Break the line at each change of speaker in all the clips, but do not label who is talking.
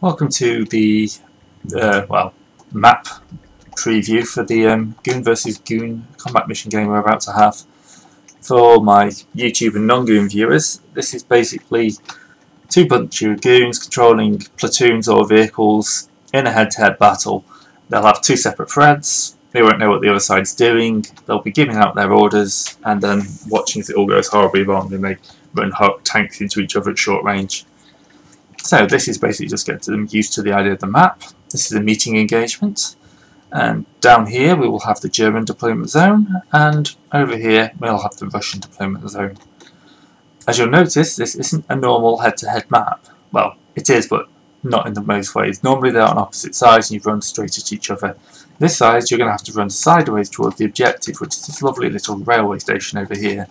Welcome to the map preview for the Goon Vs Goon combat mission game we're about to have. For my YouTube and non-Goon viewers, this is basically two bunch of goons controlling platoons or vehicles in a head-to-head battle. They'll have two separate threads, they won't know what the other side's doing, they'll be giving out their orders and then watching as it all goes horribly wrong and they run tanks into each other at short range. So this is basically just getting them used to the idea of the map. This is a meeting engagement, and down here we will have the German deployment zone, and over here we'll have the Russian deployment zone. As you'll notice, this isn't a normal head-to-head map. Well, it is, but not in the most ways. Normally they're on opposite sides and you run straight at each other. This side you're going to have to run sideways towards the objective, which is this lovely little railway station over here.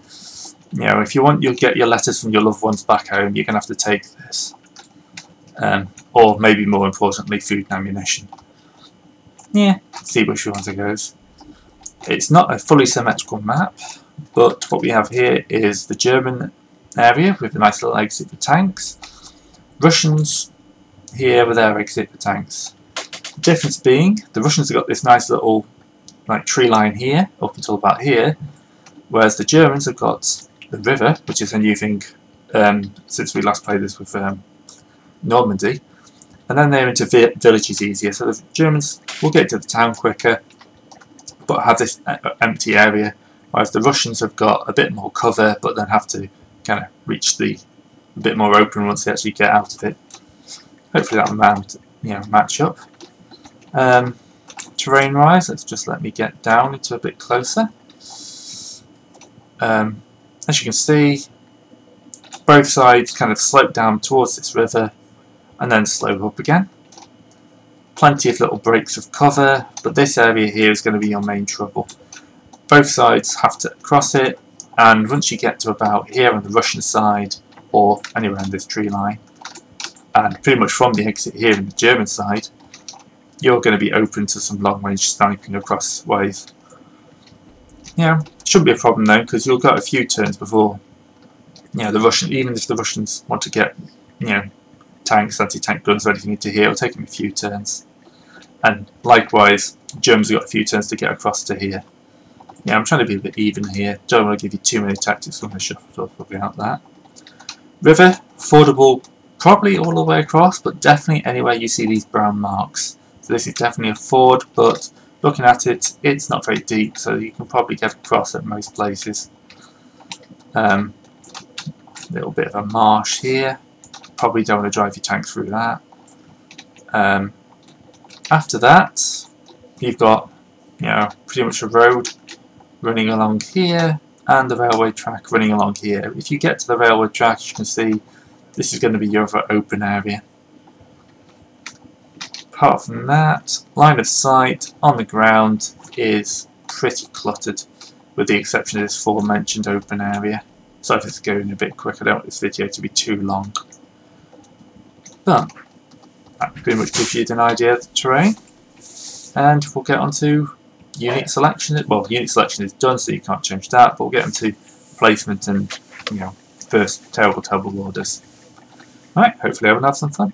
You know, if you want you'll get your letters from your loved ones back home, you're going to have to take this. Or maybe more importantly, food and ammunition. Yeah, see which one it goes. It's not a fully symmetrical map, but what we have here is the German area with a nice little exit for tanks. Russians here with their exit for tanks. The difference being, the Russians have got this nice little tree line here, up until about here, whereas the Germans have got the river, which is a new thing since we last played this with Normandy, and then they're into villages easier, so the Germans will get to the town quicker but have this empty area, whereas the Russians have got a bit more cover but then have to kind of reach the a bit more open once they actually get out of it. Hopefully that will match up. Terrain wise, let's just let me get down into a bit closer. As you can see, both sides kind of slope down towards this river and then slope up again. Plenty of little breaks of cover, but this area here is going to be your main trouble. Both sides have to cross it, and once you get to about here on the Russian side, or anywhere on this tree line, and pretty much from the exit here on the German side, you're going to be open to some long range sniping across ways. Yeah, shouldn't be a problem though, because you'll get a few turns before the Russian, even if the Russians want to get tanks, anti-tank guns or anything into here, it'll take them a few turns. And likewise, Germans have got a few turns to get across to here. Yeah, I'm trying to be a bit even here. Don't want to give you too many tactics on the shuffle about that. River, fordable probably all the way across, but definitely anywhere you see these brown marks. So this is definitely a ford, but looking at it, it's not very deep, so you can probably get across at most places. Little bit of a marsh here. Probably don't want to drive your tank through that. After that, you've got pretty much a road running along here and the railway track running along here. If you get to the railway track, you can see this is going to be your other open area. Apart from that, line of sight on the ground is pretty cluttered, with the exception of this aforementioned open area. Sorry if it's going a bit quick, I don't want this video to be too long. But that pretty much gives you an idea of the terrain, and we'll get on to unit selection. Well, unit selection is done, so you can't change that, but we'll get into placement and first terrible orders. Alright, hopefully everyone have some fun.